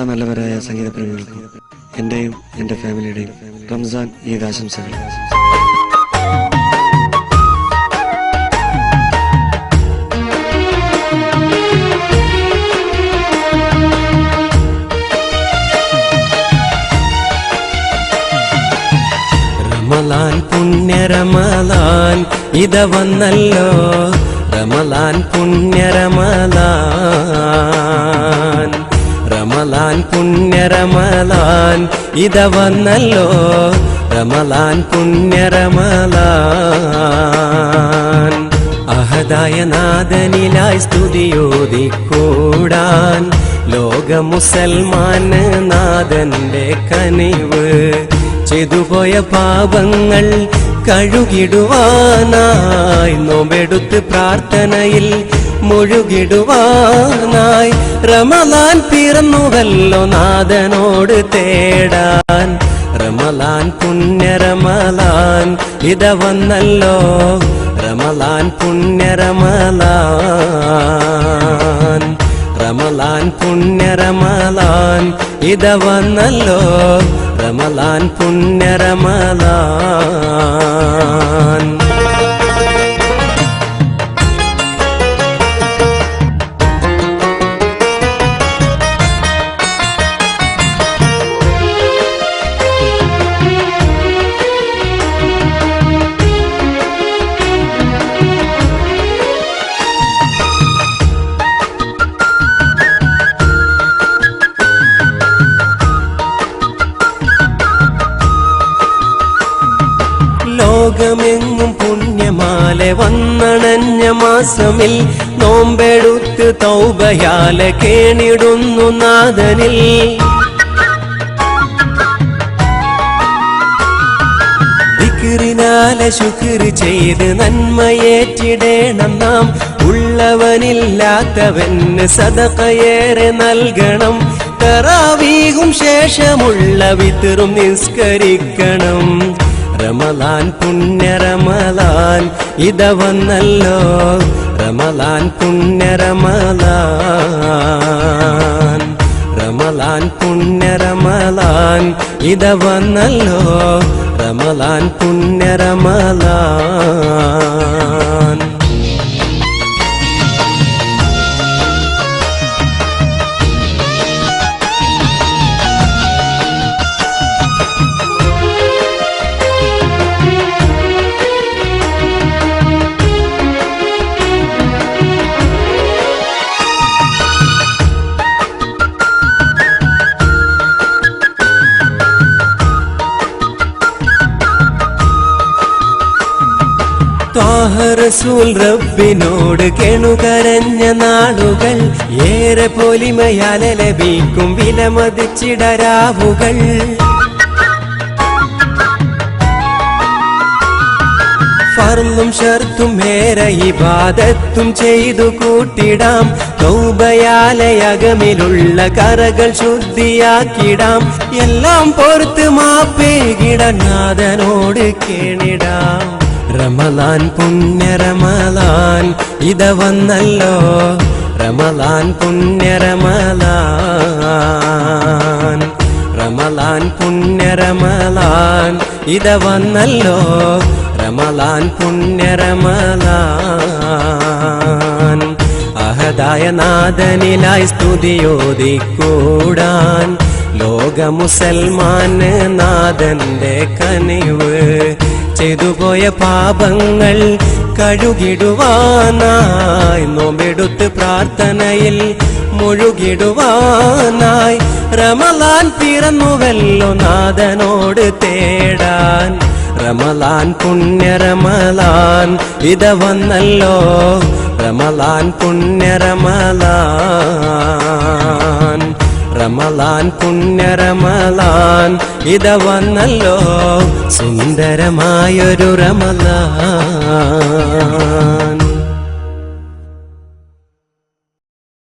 എല്ലാ നല്ലവരായ സംഗീത പ്രേമികൾക്കും എന്റെയും എന്റെ ഫാമിലിയുടെയും റംസാൻ ഈദ് ആശംസകൾ. റമളാൻ പുണ്യ റമളാൻ ഇത വന്നല്ലോ, റമളാൻ പുണ്യ റമളാൻ, റമളാൻ പുണ്യ റമളാൻ ഇത വന്നല്ലോ, റമളാൻ പുണ്യ റമളാൻ. അഹദായ നാദനിലായി സ്തുതിയോദിക്കൂടാൻ ലോക മുസൽമാന് നാദന്റെ കനിവ്, ചെയ്തുപോയ പാപങ്ങൾ കഴുകിടുവാനായി നോമ്പെടുത്ത് പ്രാർത്ഥനയിൽ മുഴുകിടുവാനായി റമളാൻ പിറന്നുവല്ലോ നാഥനോട് തേടാൻ. റമളാൻ പുണ്യ റമളാൻ ഇത വന്നല്ലോ, റമളാൻ പുണ്യ റമളാൻ, റമളാൻ പുണ്യ റമളാൻ ഇത വന്നല്ലോ, റമളാൻ പുണ്യ റമളാൻ. ലോകമെങ്ങും പുണ്യമാല വന്നണഞ്ഞ മാസമിൽ നോമ്പെടുത്ത് തൗബയാല കേണിടുന്നു നാഥനിൽ. ദിക്റിനാല ശുക്ർ ചെയ്ത് നന്മയേറ്റിടേണം നാം, ഉള്ളവനില്ലാത്തവന് സദഖയേറെ നൽകണം, തറാവീഹും ശേഷമുള്ള വിത്റും നിസ്കരിക്കണം. റമളാൻ പുണ്യ റമളാൻ ഇത വന്നല്ലോ, റമളാൻ പുണ്യ റമളാൻ, റമളാൻ പുണ്യ റമളാൻ ഇത വന്നല്ലോ, റമളാൻ പുണ്യ റമളാൻ. ത്വാഹ റസൂൽ റബ്ബിനോട് കെണുകരഞ്ഞ നാളുകൾ, ഏറെ പൊലിമയാൽ ലഭിക്കും വിലമതിച്ചിടരാവുകൾ. ഫർളും ഷർത്തും ഏറെ ഇബാദത്തും ചെയ്തു കൂട്ടിടാം, തൗബയാലയകമിലുള്ള കറകൾ ശുദ്ധിയാക്കിടാം, എല്ലാം പൊറുത്ത് മാപ്പേകിടാൻ നാഥനോട് കേണിടാം. റമളാൻ പുണ്യ റമളാൻ ഇത വന്നല്ലോ, റമളാൻ പുണ്യ റമളാൻ, റമളാൻ പുണ്യ റമളാൻ ഇത വന്നല്ലോ, റമളാൻ പുണ്യ റമളാൻ. അഹദായ നാദനിലായി സ്തുതിയോദിക്കൂടാൻ ലോക മുസൽമാന് നാഥന്റെ കനിവ്, ചെയ്തുപോയ പാപങ്ങൾ കഴുകിടുവാനായി നോമ്പെടുത്ത് പ്രാർത്ഥനയിൽ മുഴുകിടുവാനായി റമളാൻ പിറന്നുവല്ലോ നാഥനോട് തേടാൻ. റമളാൻ പുണ്യ റമളാൻ ഇത വന്നല്ലോ, റമളാൻ പുണ്യ റമളാൻ, റമളാൻ പുണ്യ റമളാൻ ഇത വന്നല്ലോ, സുന്ദരമായൊരു റമളാൻ.